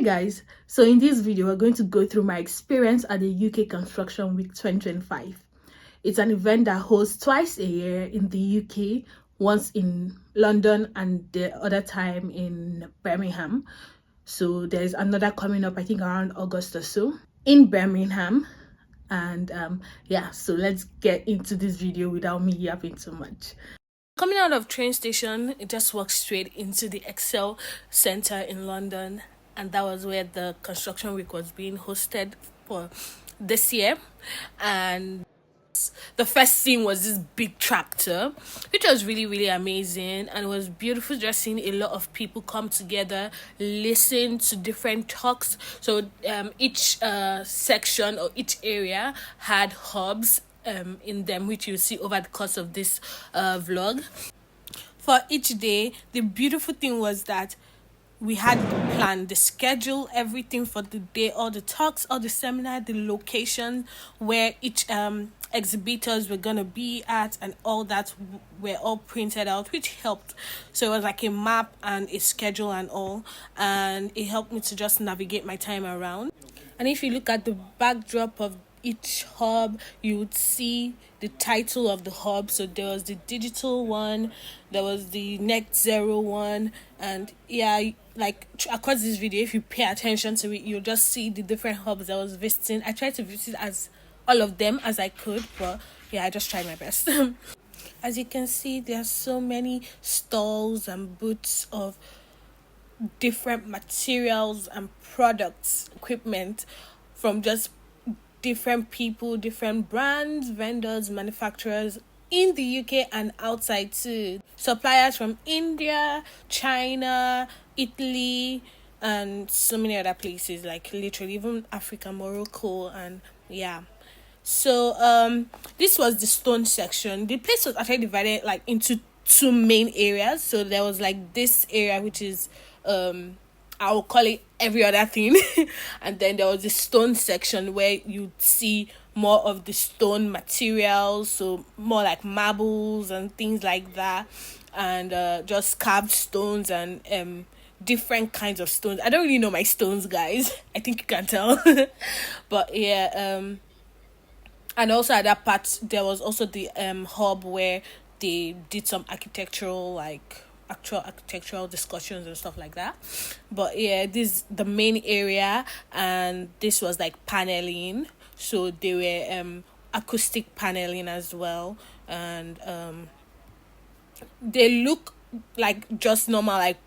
guys, so in this video we're going to go through my experience at the UK Construction Week 2025. It's an event that holds twice a year in the UK, once in London and the other time in Birmingham. So there's another coming up, I think around August or so, in Birmingham. And yeah, so let's get into this video without me yapping too much. Coming out of train station, it just walks straight into the Excel Center in London, and that was where the construction week was being hosted for this year. And the first scene was this big tractor, which was really amazing, and it was beautiful just seeing a lot of people come together, listen to different talks. So each section or each area had hubs in them, which you'll see over the course of this vlog. For each day, the beautiful thing was that we had the plan, the schedule, everything for the day, all the talks, all the seminar, the location where each exhibitors were gonna be at, and all that were all printed out, which helped. So it was like a map and a schedule and all, and it helped me to just navigate my time around. And if you look at the backdrop of each hub, you would see the title of the hub. So there was the digital one, there was the net zero one, and yeah, like across this video, if you pay attention to it, you'll just see the different hubs I was visiting. I tried to visit as all of them as I could, but yeah, I just tried my best. As you can see, there are so many stalls and booths of different materials and products, equipment from just different people, different brands, vendors, manufacturers in the UK and outside too. Suppliers from India, China, Italy, and so many other places, like literally even Africa, Morocco, and yeah. So this was the stone section. The place was actually divided like into two main areas. So there was like this area, which is I will call it every other thing, and then there was the stone section where you'd see more of the stone materials, so more like marbles and things like that, and just carved stones and different kinds of stones. I don't really know my stones, guys. I think you can tell. But yeah, and also at that part there was also the hub where they did some actual architectural discussions and stuff like that. But yeah, this is the main area, and this was like paneling, so they were acoustic paneling as well, and they look like just normal, like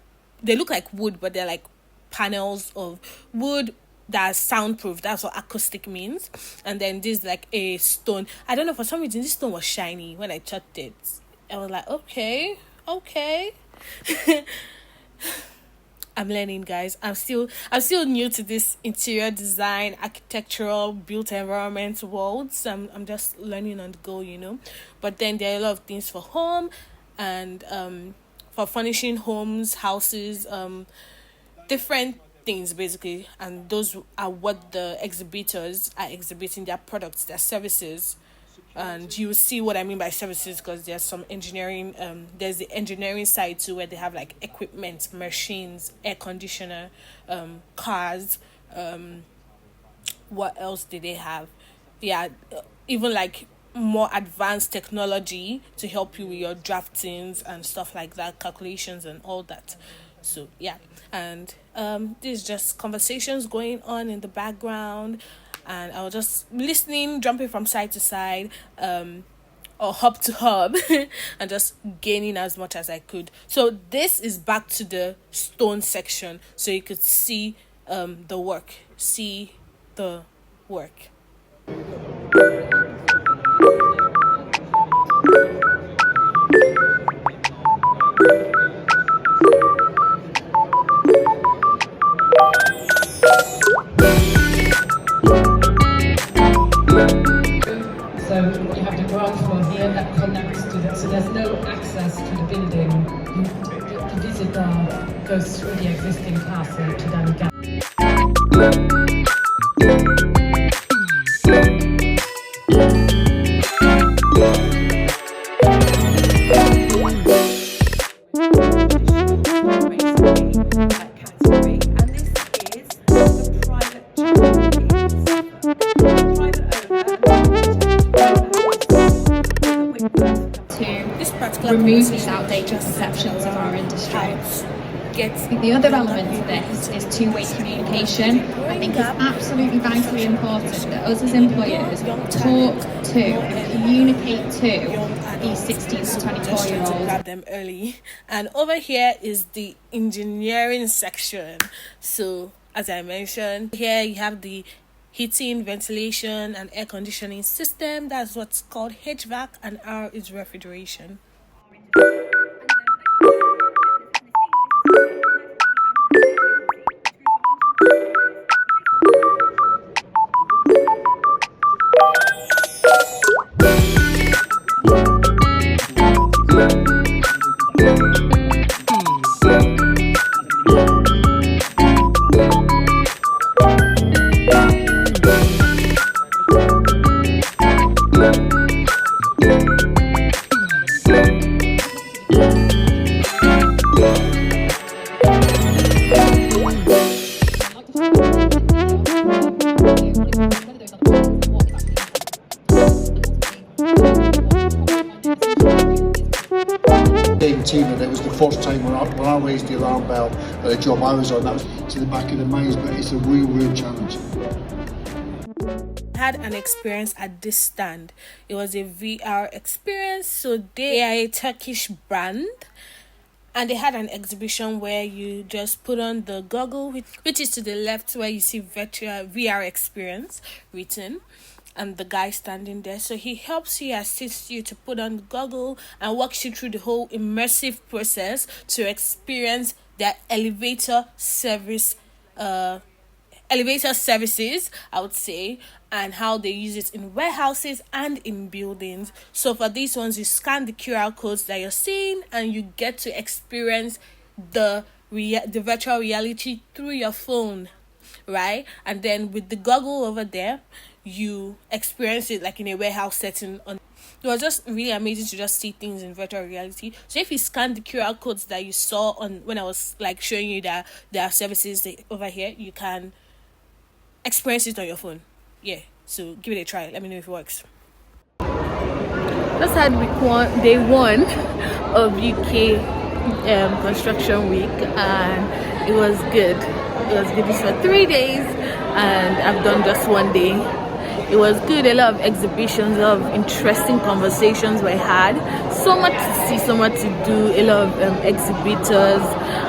they look like wood, but they're like panels of wood that's soundproof. That's what acoustic means. And then this like a stone, I don't know, for some reason this stone was shiny. When I touched it, I was like, okay. I'm learning, guys. I'm still new to this interior design, architectural, built environment world. So I'm just learning on the go, you know. But then there are a lot of things for home and for furnishing homes, houses, different things basically. And those are what the exhibitors are exhibiting, their products, their services. And you will see what I mean by services, because there's some engineering, there's the engineering side too, where they have like equipment, machines, air conditioner, cars, what else did they have? Yeah, even like more advanced technology to help you with your draftings and stuff like that, calculations and all that. So yeah, and there's just conversations going on in the background, and I was just listening, jumping from side to side, or hub to hub, and just gaining as much as I could. So this is back to the stone section, so you could see the work. See the work. So you have the ground floor here that connects to that, so there's no access to the building. The visitor goes through the existing castle to then get. category, and this is this particular remove these conversation outdated just perceptions of our industry. Get The other element to this is two-way communication. I think it's absolutely vitally important that us as employers talk to and communicate to these 16 to 24-year-olds. Grab them early. And over here is the engineering section. So as I mentioned, here you have the heating, ventilation, and air conditioning system. That's what's called HVAC, and R is refrigeration. And it was the first time when I raised the alarm bell at a job I was on. That was to the back of the maze, but it's a real challenge. I had an experience at this stand. It was a VR experience. So they are a Turkish brand, and they had an exhibition where you just put on the goggle, which is to the left where you see virtual VR experience written, and the guy standing there. So he helps you, assists you to put on the goggle and walks you through the whole immersive process to experience their elevator services, I would say, and how they use it in warehouses and in buildings. So for these ones, you scan the QR codes that you're seeing and you get to experience the virtual reality through your phone, right? And then with the goggle over there, you experience it like in a warehouse setting. It was just really amazing to just see things in virtual reality. So if you scan the QR codes that you saw on when I was like showing you that there are services over here, you can experience it on your phone. Yeah, so give it a try. Let me know if it works. Let's had day one of UK construction week, and it was good. It was good. This for 3 days, and I've done just one day. It was good. A lot of exhibitions, a lot of interesting conversations were had. So much to see, so much to do. A lot of exhibitors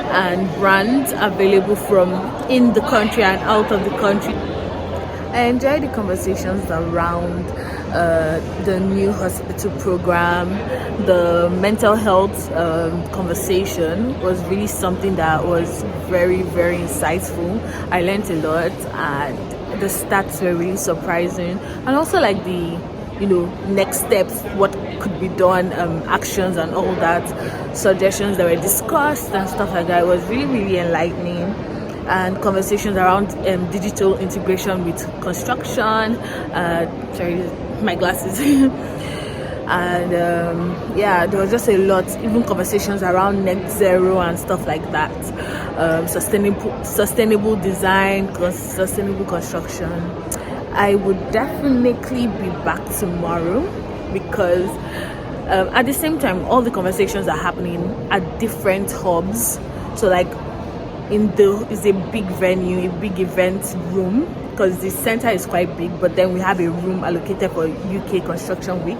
and brands available from in the country and out of the country. I enjoyed the conversations around the new hospital program. The mental health conversation was really something that was very, very insightful. I learned a lot, and the stats were really surprising, and also like the next steps, what could be done, actions and all that, suggestions that were discussed and stuff like that. It was really, really enlightening. And conversations around digital integration with construction, sorry, my glasses. And there was just a lot, even conversations around net zero and stuff like that, sustainable design, sustainable construction. I would definitely be back tomorrow because at the same time all the conversations are happening at different hubs. So like is a big venue, a big event room, because the center is quite big, but then we have a room allocated for UK Construction Week,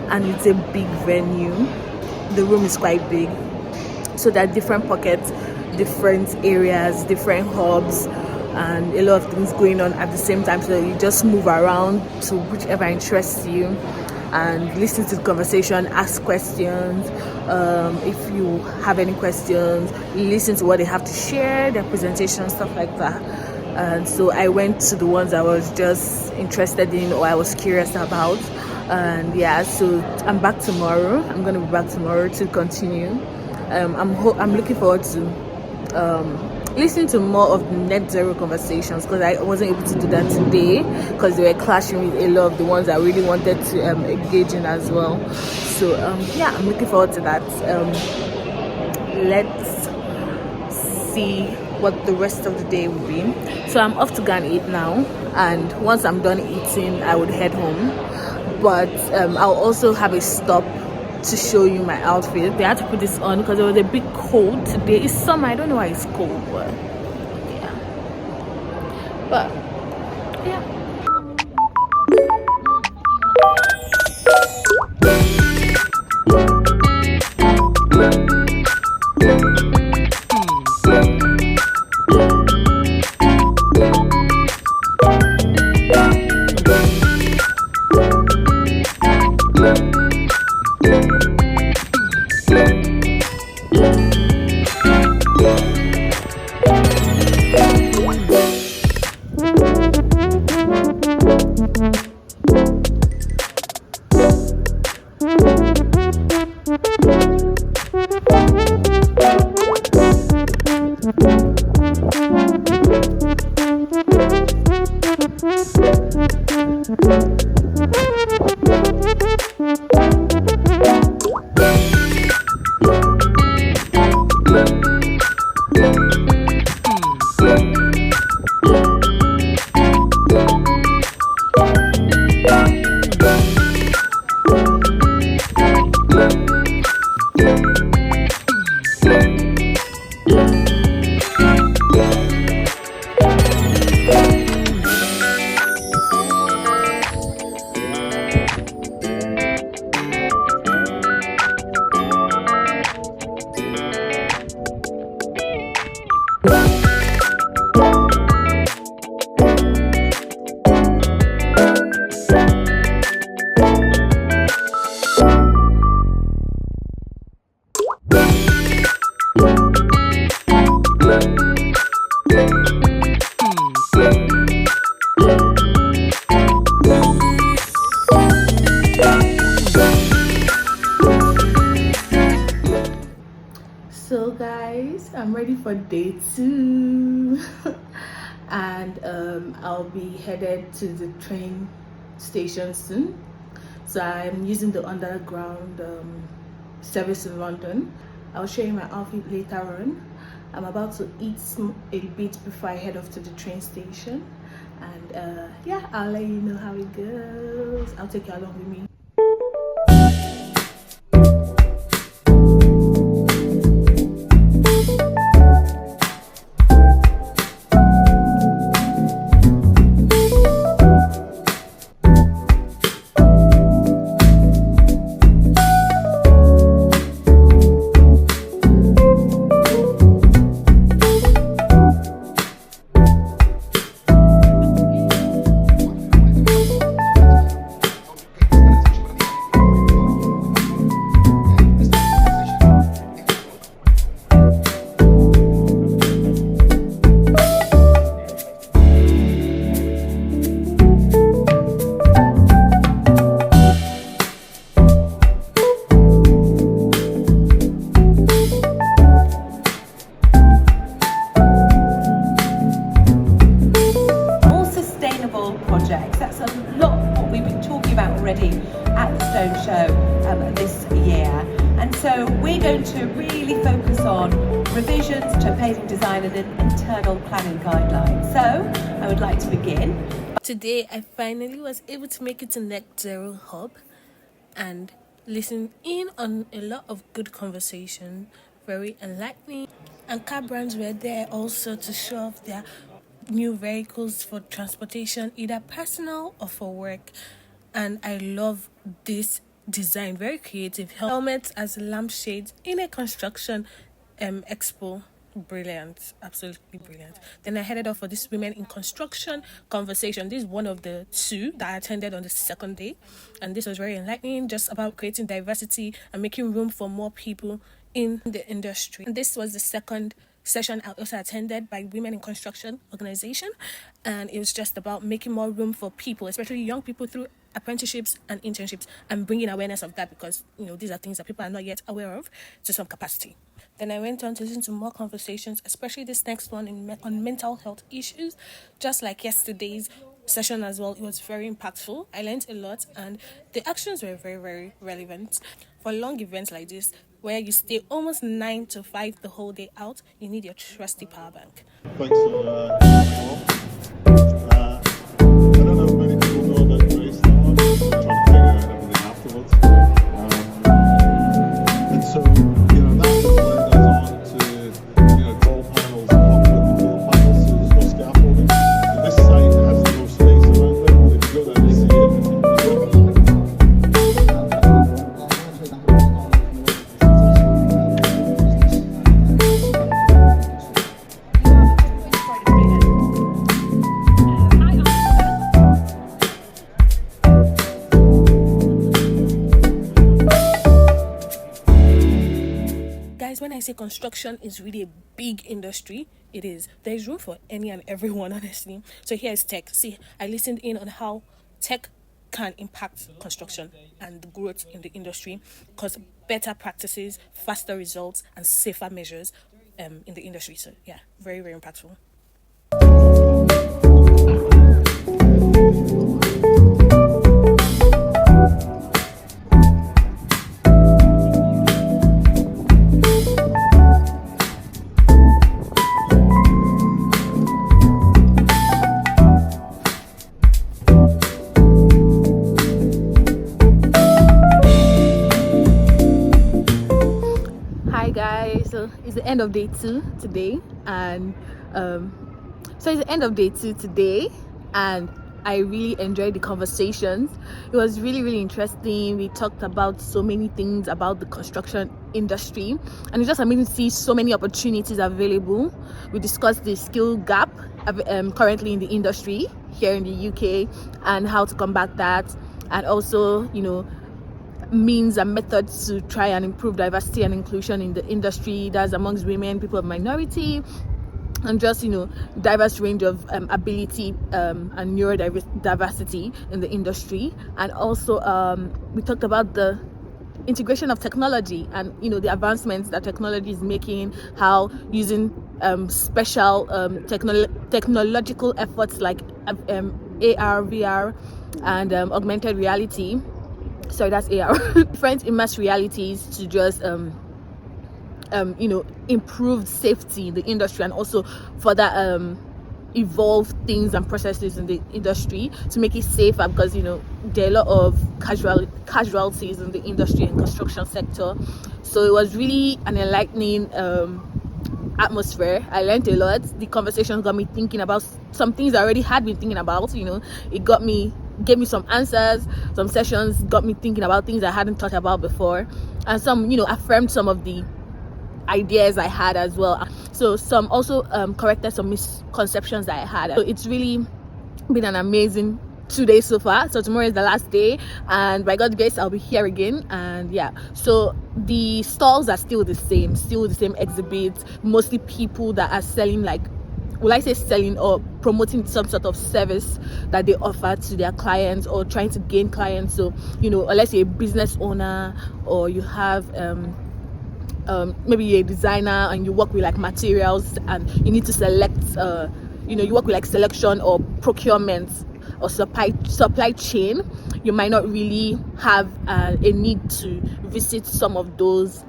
and it's a big venue. The room is quite big, so there are different pockets, different areas, different hubs, and a lot of things going on at the same time. So you just move around to whichever interests you and listen to the conversation, ask questions. If you have any questions, listen to what they have to share, their presentation, stuff like that. And so I went to the ones I was just interested in or I was curious about. And so I'm back tomorrow. I'm going to be back tomorrow to continue. I'm looking forward to listening to more of the net zero conversations, because I wasn't able to do that today because they were clashing with a lot of the ones I really wanted to engage in as well. So I'm looking forward to that. Let's see what the rest of the day will be. So I'm off to go and eat now, and once I'm done eating I would head home, but I'll also have a stop to show you my outfit. They had to put this on because it was a bit cold today. It's summer. I don't know why it's cold, but yeah. But yeah. So guys, I'm ready for day 2 and I'll be headed to the train station soon. So I'm using the underground service in London. I'll show you my outfit later on. I'm about to eat a bit before I head off to the train station, and yeah, I'll let you know how it goes. I'll take you along with me. Projects. That's a lot of what we've been talking about already at the Stone Show this year, and so we're going to really focus on revisions to paving design and internal planning guidelines. So I would like to begin. Today I finally was able to make it to Net Zero Hub and listen in on a lot of good conversation, very enlightening, and car brands were there also to show off their new vehicles for transportation, either personal or for work. And I love this design, very creative. Helmets as lampshades in a construction expo. Brilliant, absolutely brilliant. Then I headed off for this women in construction conversation. This is one of the 2 that I attended on the second day, and this was very enlightening, just about creating diversity and making room for more people in the industry. And this was the second session I also attended by Women in Construction organization, and it was just about making more room for people, especially young people, through apprenticeships and internships, and bringing awareness of that, because these are things that people are not yet aware of to some capacity. Then I went on to listen to more conversations, especially this next one on mental health issues, just like yesterday's session as well. It was very impactful. I learned a lot, and the actions were very, very relevant. For long events like this, where you stay almost 9 to 5 the whole day out, you need your trusty power bank. Thanks for I don't know if many people know about Grace now. I'm trying to figure out everything afterwards. when I say construction is really a big industry, it is. There's room for any and everyone, honestly. So here's tech. See, I listened in on how tech can impact construction and the growth in the industry, because better practices, faster results, and safer measures in the industry. So yeah, very, very impactful. Hi guys, so it's the end of day 2 today, and I really enjoyed the conversations. It was really interesting. We talked about so many things about the construction industry, and it's just amazing to see so many opportunities available. We discussed the skill gap currently in the industry here in the UK and how to combat that, and also, you know, means and methods to try and improve diversity and inclusion in the industry, that's amongst women, people of minority, and just, you know, diverse range of ability and neurodiversity in the industry. And also we talked about the integration of technology and, you know, the advancements that technology is making, how using special technological efforts like AR, VR, and augmented reality. Sorry, that's AR. Different immersive realities to just you know, improve safety in the industry, and also further evolve things and processes in the industry to make it safer, because, you know, there are a lot of casualties in the industry and construction sector. So it was really an enlightening atmosphere. I learned a lot. The conversation got me thinking about some things I already had been thinking about. You know, it gave me some answers. Some sessions got me thinking about things I hadn't thought about before, and some, you know, affirmed some of the ideas I had as well. So some also corrected some misconceptions that I had. So it's really been an amazing 2 days so far. So tomorrow is the last day, and by God's grace I'll be here again. And yeah, so the stalls are still the same exhibits, mostly people that are selling, like, will I say selling or promoting some sort of service that they offer to their clients, or trying to gain clients. So, you know, unless you're a business owner, or you have maybe you're a designer and you work with like materials, and you need to select you know, you work with like selection or procurement or supply chain, you might not really have a need to visit some of those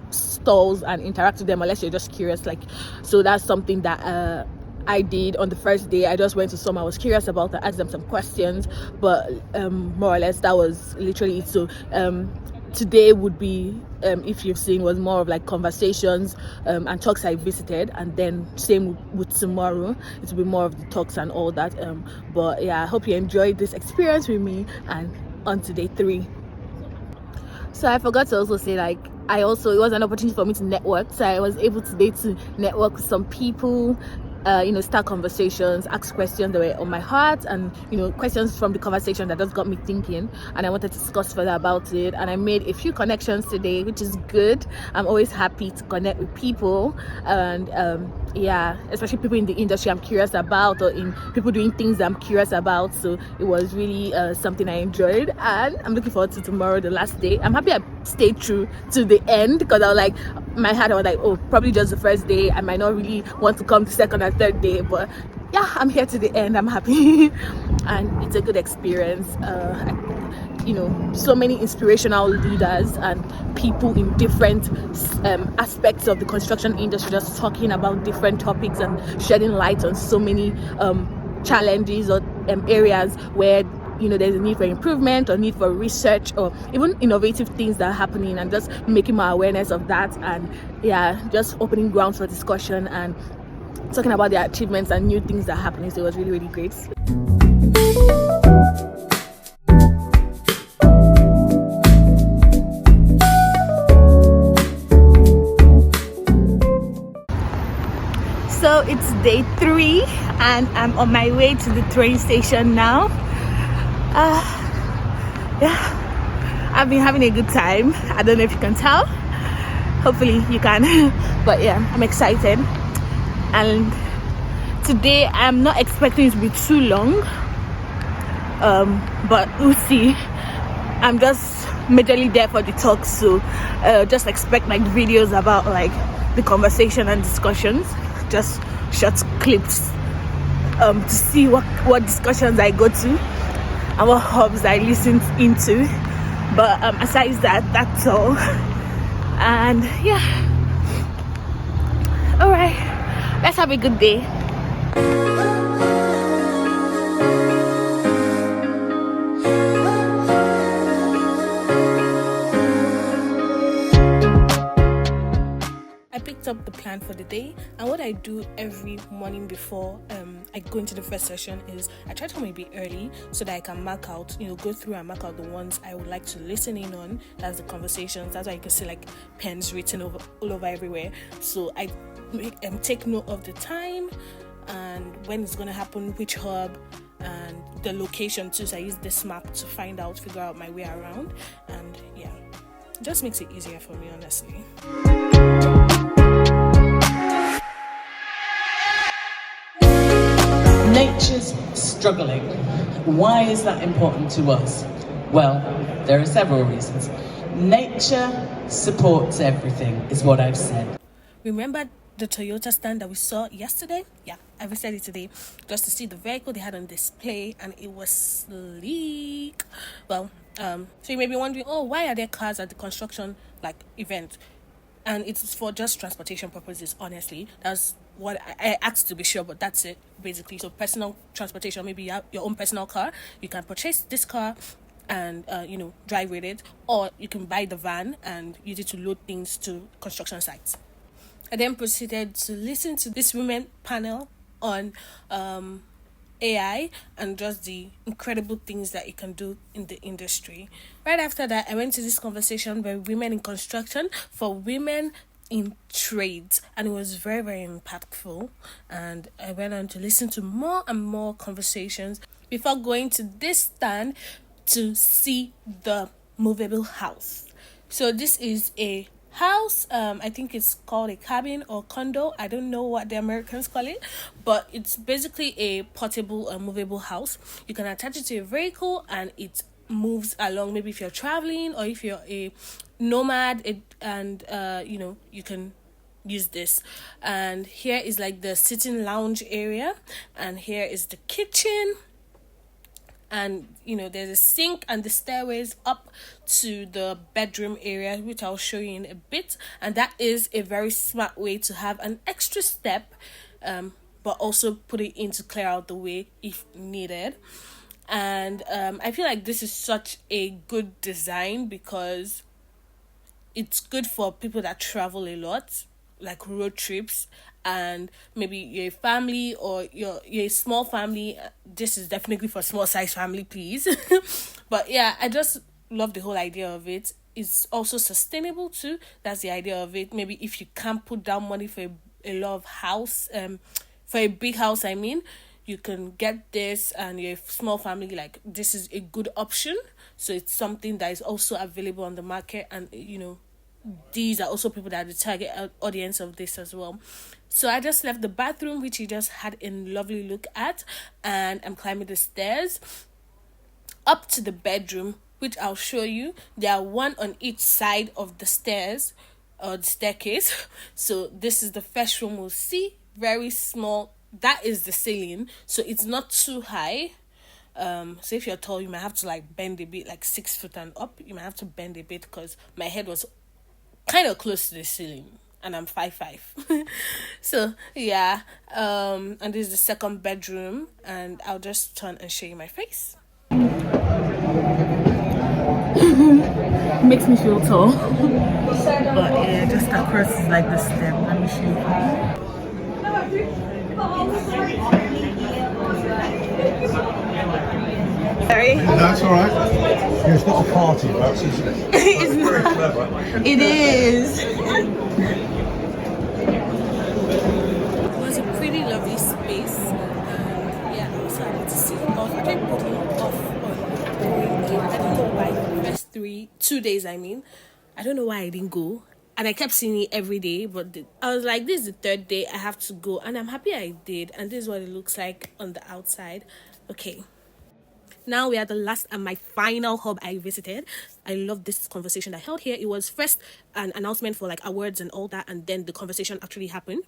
stalls and interact with them, unless you're just curious. Like, so that's something that I did on the first day. I just went to some I was curious about, I asked them some questions, but more or less that was literally it. So today would be, if you've seen, was more of like conversations and talks I visited, and then same with tomorrow, it will be more of the talks and all that. But yeah, I hope you enjoyed this experience with me, and on to day 3. So I forgot to also say, like, it was an opportunity for me to network. So I was able today to network with some people, you know, start conversations, ask questions that were on my heart, and, you know, questions from the conversation that just got me thinking, and I wanted to discuss further about it. And I made a few connections today, which is good. I'm always happy to connect with people, and yeah, especially people in the industry I'm curious about, or in people doing things I'm curious about. So it was really something I enjoyed, and I'm looking forward to tomorrow, the last day. I'm happy I stayed true to the end, because I was like, my heart, I was like, oh, probably just the first day, I might not really want to come to second and third day, but yeah, I'm here to the end. I'm happy and it's a good experience. You know, so many inspirational leaders and people in different aspects of the construction industry, just talking about different topics and shedding light on so many challenges or areas where, you know, there's a need for improvement or need for research, or even innovative things that are happening, and just making more awareness of that. And yeah, just opening ground for discussion and talking about their achievements and new things that are happening. So it was really, really great. So it's day 3 and I'm on my way to the train station now. Yeah, I've been having a good time. I don't know if you can tell. hopefully you can. But yeah, I'm excited, and today I'm not expecting it to be too long, but we'll see. I'm just majorly there for the talk, so just expect like videos about like the conversation and discussions, just short clips to see what discussions I go to and what hubs I listen into. But aside that, that's all. And yeah, all right, let's have a good day. Up the plan for the day, and what I do every morning before I go into the first session is I try to come a bit early so that I can mark out, go through and mark out the ones I would like to listen in on. That's the conversations. That's why you can see like pens written all over everywhere. So I take note of the time and when it's going to happen, which hub, and the location too. So I use this map to figure out my way around, and yeah, it just makes it easier for me, honestly. Nature's struggling. Why is that important to us? Well, there are several reasons. Nature supports everything, is what I've said. Remember the Toyota stand that we saw yesterday? Yeah, I visited it today just to see the vehicle they had on display, and it was sleek. Well, so you may be wondering, oh, why are there cars at the construction event? And it's for just transportation purposes, honestly. That's what I asked to be sure, but that's it, basically. So personal transportation, maybe you have your own personal car, you can purchase this car and, drive with it, or you can buy the van and use it to load things to construction sites. I then proceeded to listen to this women panel on AI and just the incredible things that it can do in the industry. Right after that, I went to this conversation by women in construction for women in trades, and it was very, very impactful. And I went on to listen to more and more conversations before going to this stand to see the movable house. So this is a house, I think it's called a cabin or condo. I don't know what the Americans call it, but it's basically a portable movable house. You can attach it to a vehicle and it moves along. Maybe if you're traveling or if you're a nomad, you can use this. And here is like the sitting lounge area, and here is the kitchen. And there's a sink and the stairways up to the bedroom area, which I'll show you in a bit. And that is a very smart way to have an extra step, but also put it in to clear out the way if needed. And I feel like this is such a good design because it's good for people that travel a lot, like road trips, and maybe you're a family or you're a small family. This is definitely for small size family, please. But yeah, I just love the whole idea of it. It's also sustainable too. That's the idea of it. Maybe if you can't put down money for a lot of house, for a big house, I mean, you can get this, and you're a small family, like this is a good option. So it's something that is also available on the market, and these are also people that are the target audience of this as well. So I just left the bathroom, which you just had a lovely look at, and I'm climbing the stairs up to the bedroom, which I'll show you. There are one on each side of the stairs or the staircase. So this is the first room we'll see, very small. That is the ceiling, so it's not too high. So if you're tall, you might have to bend a bit, 6 foot and up. You might have to bend a bit because my head was kind of close to the ceiling, and I'm 5'5". So yeah, and this is the second bedroom, and I'll just turn and show you my face. Makes me feel tall. But yeah, just across is the step. Let me show you. Sorry? That's all right. Yeah, it's not a party, perhaps, is it? It's very not. clever. It is. It was a pretty lovely space. Yeah, I was happy to see. I was actually putting off on going in. I don't know why. The first 2 days, I mean. I don't know why I didn't go. and I kept seeing it every day, but I was like, this is the third day, I have to go, and I'm happy I did. And this is what it looks like on the outside. Okay, now we are the last and my final hub I visited. I love this conversation I held here. It was first an announcement for like awards and all that, and then the conversation actually happened.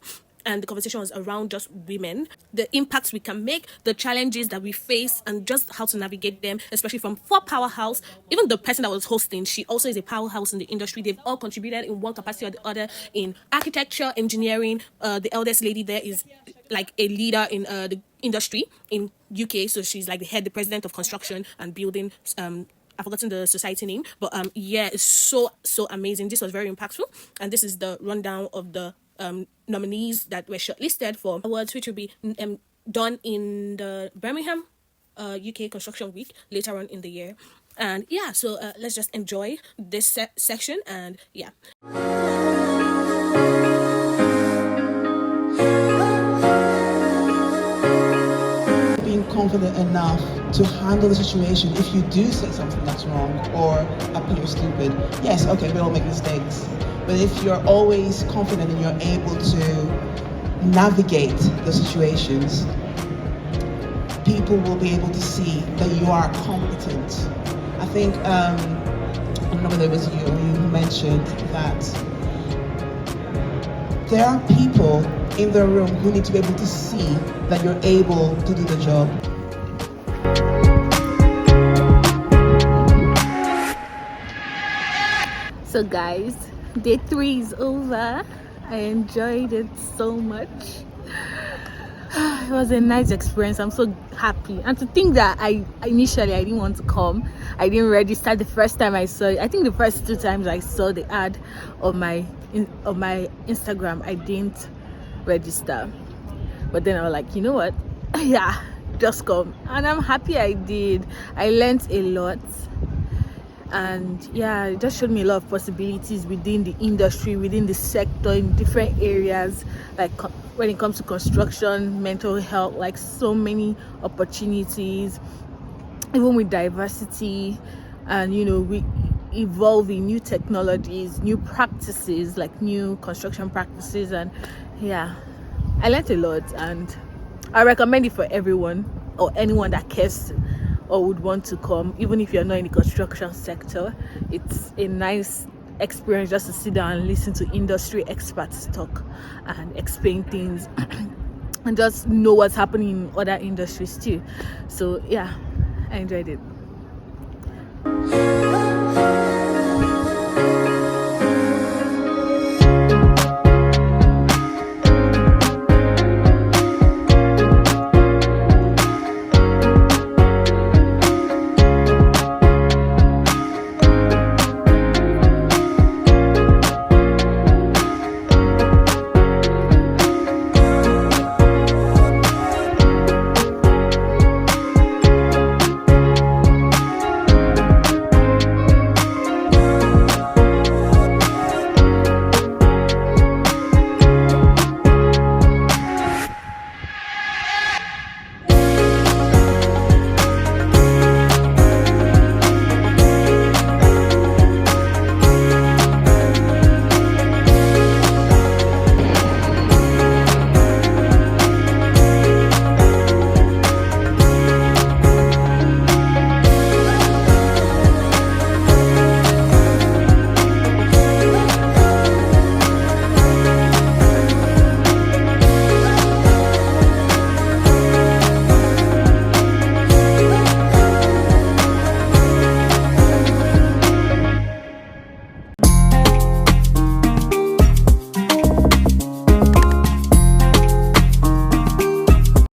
And the conversation was around just women, the impacts we can make, the challenges that we face, and just how to navigate them, especially from 4 powerhouse. Even the person that was hosting, she also is a powerhouse in the industry. They've all contributed in one capacity or the other in architecture, engineering. The eldest lady there is like a leader in the industry in UK, so she's like the president of construction and building. I've forgotten the society name, but yeah, it's so amazing. This was very impactful, and this is the rundown of the nominees that were shortlisted for awards, which will be done in the Birmingham UK Construction Week later on in the year. And yeah, so let's just enjoy this section, and yeah. Being confident enough to handle the situation if you do say something that's wrong or appear stupid. Yes, okay, we all make mistakes. But if you're always confident and you're able to navigate the situations, people will be able to see that you are competent. I think, I don't know whether it was you who mentioned that there are people in the room who need to be able to see that you're able to do the job. So guys, day 3 is over. I enjoyed it so much. It was a nice experience. I'm so happy, and to think that I initially didn't want to come. I didn't register the first time I saw it. I think the first 2 times I saw the ad on my Instagram, I didn't register. But then I was like, you know what? Yeah, just come. And I'm happy I did. I learned a lot. And yeah, it just showed me a lot of possibilities within the industry, within the sector, in different areas, like when it comes to construction, mental health, like so many opportunities, even with diversity, and you know, we evolving new technologies, new practices, like new construction practices. And yeah, I learned a lot, and I recommend it for everyone or anyone that cares or would want to come, even if you're not in the construction sector. It's a nice experience just to sit down and listen to industry experts talk and explain things and just know what's happening in other industries too. So yeah, I enjoyed it.